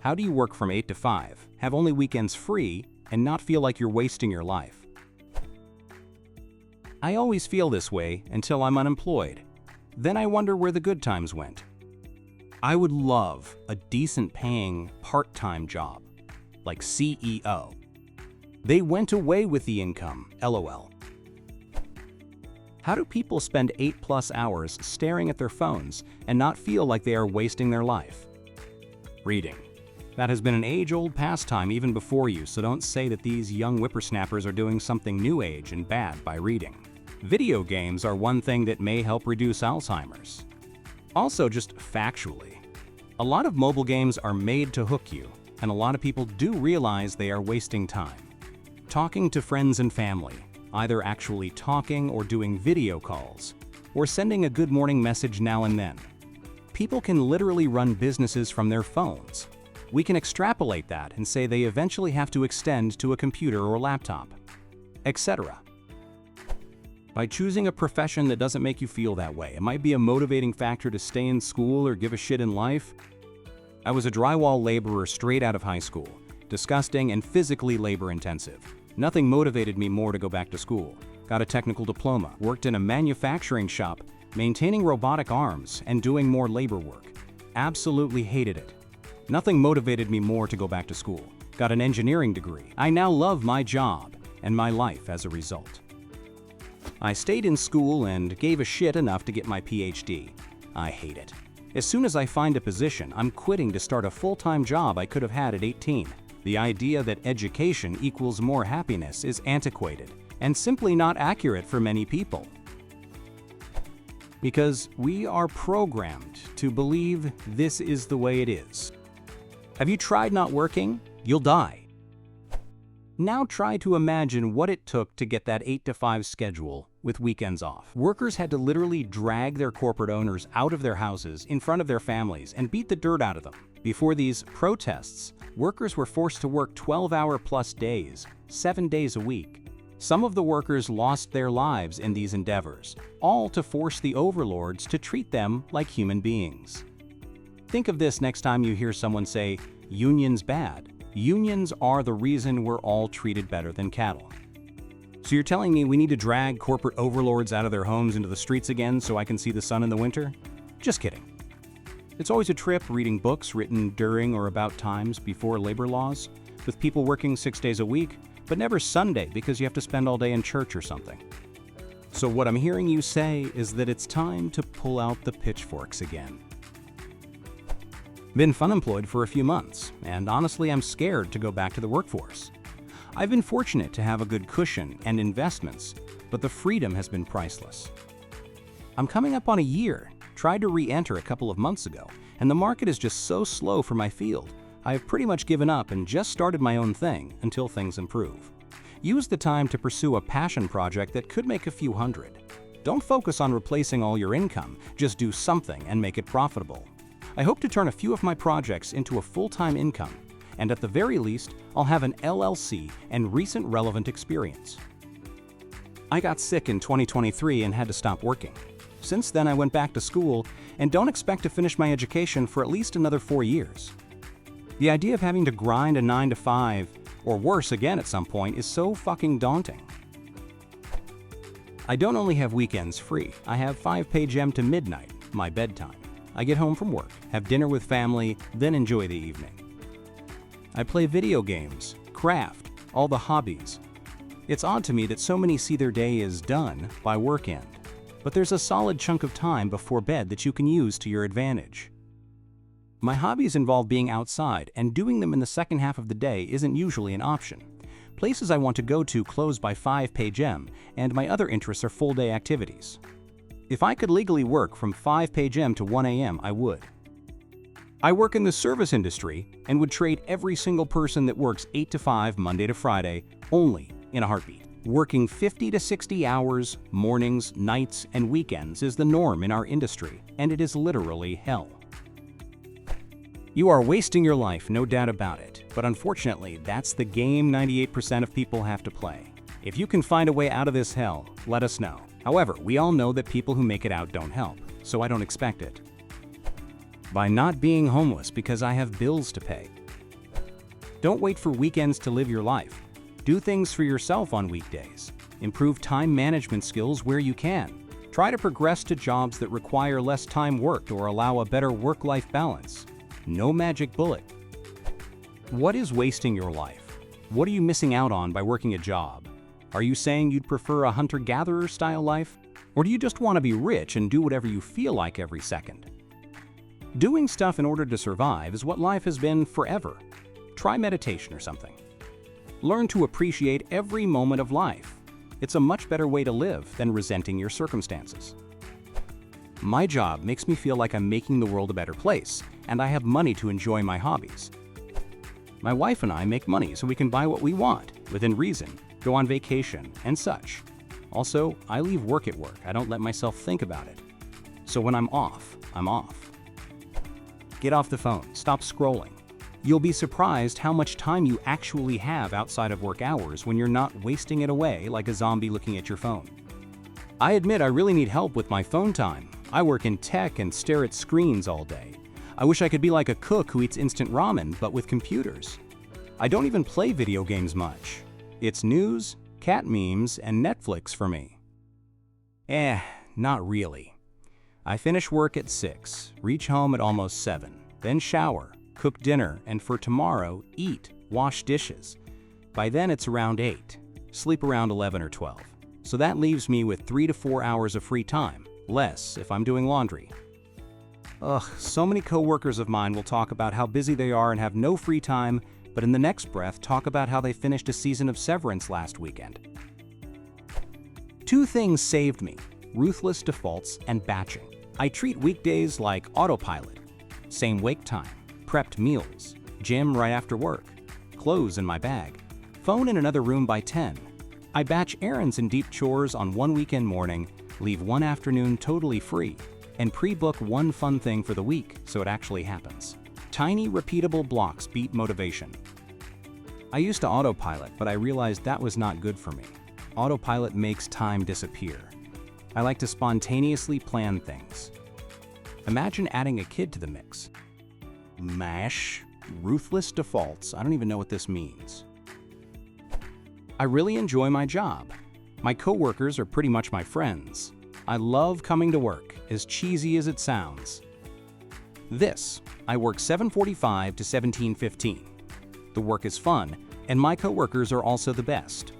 How do you work from 8 to 5, have only weekends free, and not feel like you're wasting your life? I always feel this way until I'm unemployed. Then I wonder where the good times went. I would love a decent paying part-time job, like CEO. They went away with the income, LOL. How do people spend 8+ hours staring at their phones and not feel like they are wasting their life? Reading. That has been an age-old pastime even before you, so don't say that these young whippersnappers are doing something new age and bad by reading. Video games are one thing that may help reduce Alzheimer's. Also, just factually, a lot of mobile games are made to hook you, and a lot of people do realize they are wasting time. Talking to friends and family, either actually talking or doing video calls, or sending a good morning message now and then. People can literally run businesses from their phones. We can extrapolate that and say they eventually have to extend to a computer or laptop, etc. By choosing a profession that doesn't make you feel that way, it might be a motivating factor to stay in school or give a shit in life. I was a drywall laborer straight out of high school, disgusting and physically labor-intensive. Nothing motivated me more to go back to school. Got a technical diploma, worked in a manufacturing shop, maintaining robotic arms and doing more labor work. Absolutely hated it. Nothing motivated me more to go back to school. Got an engineering degree. I now love my job and my life as a result. I stayed in school and gave a shit enough to get my PhD. I hate it. As soon as I find a position, I'm quitting to start a full-time job I could have had at 18. The idea that education equals more happiness is antiquated and simply not accurate for many people. Because we are programmed to believe this is the way it is. Have you tried not working? You'll die. Now try to imagine what it took to get that 8 to 5 schedule with weekends off. Workers had to literally drag their corporate owners out of their houses in front of their families and beat the dirt out of them. Before these protests, workers were forced to work 12-hour-plus days, 7 days a week. Some of the workers lost their lives in these endeavors, all to force the overlords to treat them like human beings. Think of this next time you hear someone say, "Unions bad." Unions are the reason we're all treated better than cattle. So you're telling me we need to drag corporate overlords out of their homes into the streets again so I can see the sun in the winter? Just kidding. It's always a trip reading books written during or about times before labor laws, with people working 6 days a week, but never Sunday because you have to spend all day in church or something. So what I'm hearing you say is that it's time to pull out the pitchforks again. Been unemployed for a few months, and honestly I'm scared to go back to the workforce. I've been fortunate to have a good cushion and investments, but the freedom has been priceless. I'm coming up on a year, tried to re-enter a couple of months ago, and the market is just so slow for my field. I have pretty much given up and just started my own thing until things improve. Use the time to pursue a passion project that could make a few hundred. Don't focus on replacing all your income, just do something and make it profitable. I hope to turn a few of my projects into a full-time income, and at the very least, I'll have an LLC and recent relevant experience. I got sick in 2023 and had to stop working. Since then, I went back to school and don't expect to finish my education for at least another 4 years. The idea of having to grind a 9 to 5, or worse again at some point, is so fucking daunting. I don't only have weekends free, I have 5 p.m. to midnight, my bedtime. I get home from work, have dinner with family, then enjoy the evening. I play video games, craft, all the hobbies. It's odd to me that so many see their day as done by work end, but there's a solid chunk of time before bed that you can use to your advantage. My hobbies involve being outside, and doing them in the second half of the day isn't usually an option. Places I want to go to close by 5 p.m., and my other interests are full-day activities. If I could legally work from 5 p.m. to 1 a.m., I would. I work in the service industry and would trade every single person that works 8 to 5 Monday to Friday only in a heartbeat. Working 50 to 60 hours, mornings, nights, and weekends is the norm in our industry, and it is literally hell. You are wasting your life, no doubt about it, but unfortunately, that's the game 98% of people have to play. If you can find a way out of this hell, let us know. However, we all know that people who make it out don't help, so I don't expect it. By not being homeless because I have bills to pay. Don't wait for weekends to live your life. Do things for yourself on weekdays. Improve time management skills where you can. Try to progress to jobs that require less time worked or allow a better work-life balance. No magic bullet. What is wasting your life? What are you missing out on by working a job? Are you saying you'd prefer a hunter-gatherer style life? Or do you just want to be rich and do whatever you feel like every second? Doing stuff in order to survive is what life has been forever. Try meditation or something. Learn to appreciate every moment of life. It's a much better way to live than resenting your circumstances. My job makes me feel like I'm making the world a better place, and I have money to enjoy my hobbies. My wife and I make money so we can buy what we want, within reason, go on vacation, and such. Also, I leave work at work. I don't let myself think about it. So when I'm off, I'm off. Get off the phone. Stop scrolling. You'll be surprised how much time you actually have outside of work hours when you're not wasting it away like a zombie looking at your phone. I admit I really need help with my phone time. I work in tech and stare at screens all day. I wish I could be like a cook who eats instant ramen, but with computers. I don't even play video games much. It's news, cat memes, and Netflix for me. Not really. I finish work at 6, reach home at almost 7, then shower, cook dinner, and for tomorrow, eat, wash dishes. By then it's around 8, sleep around 11 or 12. So that leaves me with 3 to 4 hours of free time, less if I'm doing laundry. So many coworkers of mine will talk about how busy they are and have no free time, but in the next breath talk about how they finished a season of Severance last weekend. 2 things saved me: ruthless defaults and batching. I treat weekdays like autopilot. Same wake time, prepped meals, gym right after work, clothes in my bag, phone in another room by 10. I batch errands and deep chores on one weekend morning, leave one afternoon totally free, and pre-book one fun thing for the week so it actually happens. Tiny, repeatable blocks beat motivation. I used to autopilot, but I realized that was not good for me. Autopilot makes time disappear. I like to spontaneously plan things. Imagine adding a kid to the mix. MASH, ruthless defaults. I don't even know what this means. I really enjoy my job. My coworkers are pretty much my friends. I love coming to work, as cheesy as it sounds. I work 7:45 to 17:15. The work is fun, and my coworkers are also the best.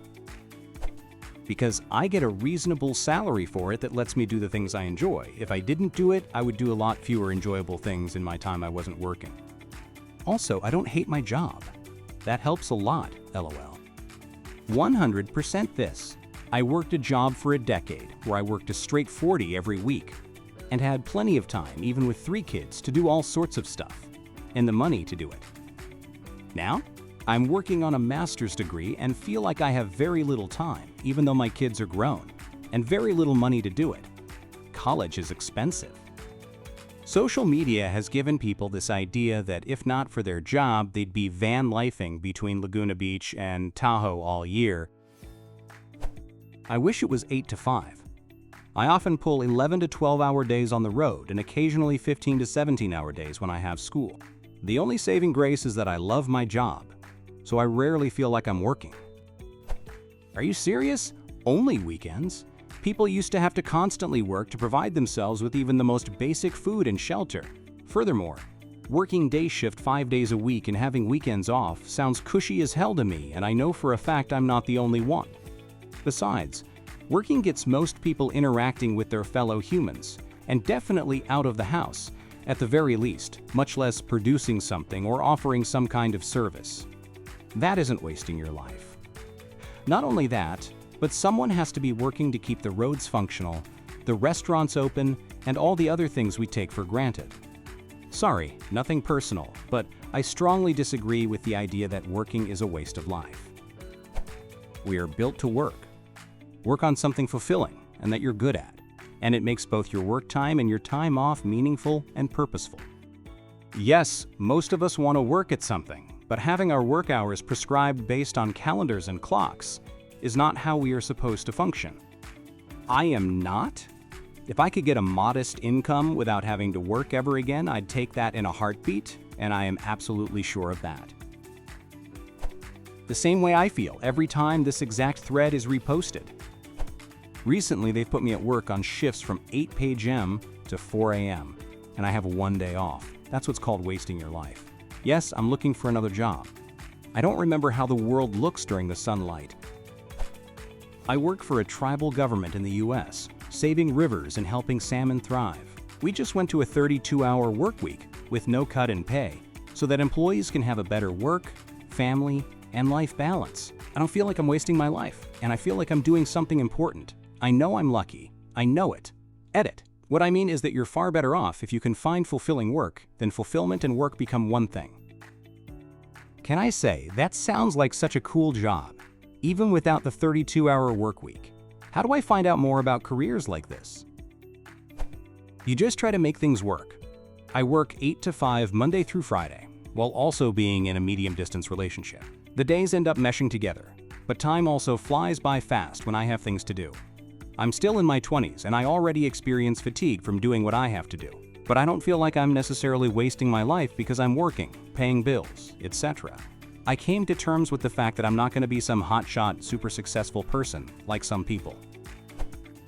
Because I get a reasonable salary for it that lets me do the things I enjoy. If I didn't do it, I would do a lot fewer enjoyable things in my time I wasn't working. Also, I don't hate my job. That helps a lot, LOL. 100% this. I worked a job for a decade where I worked a straight 40 every week and had plenty of time, even with 3 kids, to do all sorts of stuff and the money to do it. Now, I'm working on a master's degree and feel like I have very little time, even though my kids are grown, and very little money to do it. College is expensive. Social media has given people this idea that if not for their job, they'd be van lifing between Laguna Beach and Tahoe all year. I wish it was 8 to 5. I often pull 11 to 12-hour days on the road and occasionally 15 to 17-hour days when I have school. The only saving grace is that I love my job, so I rarely feel like I'm working. Are you serious? Only weekends? People used to have to constantly work to provide themselves with even the most basic food and shelter. Furthermore, working day shift 5 days a week and having weekends off sounds cushy as hell to me, and I know for a fact I'm not the only one. Besides, working gets most people interacting with their fellow humans, and definitely out of the house, at the very least, much less producing something or offering some kind of service. That isn't wasting your life. Not only that, but someone has to be working to keep the roads functional, the restaurants open, and all the other things we take for granted. Sorry, nothing personal, but I strongly disagree with the idea that working is a waste of life. We are built to work. Work on something fulfilling and that you're good at, and it makes both your work time and your time off meaningful and purposeful. Yes, most of us want to work at something, but having our work hours prescribed based on calendars and clocks is not how we are supposed to function. I am not. If I could get a modest income without having to work ever again, I'd take that in a heartbeat, and I am absolutely sure of that. The same way I feel every time this exact thread is reposted. Recently, they've put me at work on shifts from 8 p.m. to 4 a.m., and I have 1 day off. That's what's called wasting your life. Yes, I'm looking for another job. I don't remember how the world looks during the sunlight. I work for a tribal government in the US, saving rivers and helping salmon thrive. We just went to a 32-hour work week with no cut in pay, so that employees can have a better work, family, and life balance. I don't feel like I'm wasting my life, and I feel like I'm doing something important. I know I'm lucky. I know it. Edit. What I mean is that you're far better off if you can find fulfilling work, then fulfillment and work become one thing. Can I say, that sounds like such a cool job, even without the 32-hour work week. How do I find out more about careers like this? You just try to make things work. I work 8 to 5 Monday through Friday, while also being in a medium-distance relationship. The days end up meshing together, but time also flies by fast when I have things to do. I'm still in my 20s and I already experience fatigue from doing what I have to do. But I don't feel like I'm necessarily wasting my life because I'm working, paying bills, etc. I came to terms with the fact that I'm not going to be some hotshot, super successful person like some people.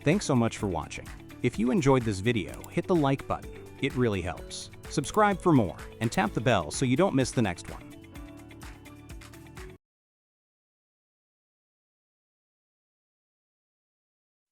Thanks so much for watching. If you enjoyed this video, hit the like button. It really helps. Subscribe for more and tap the bell so you don't miss the next one.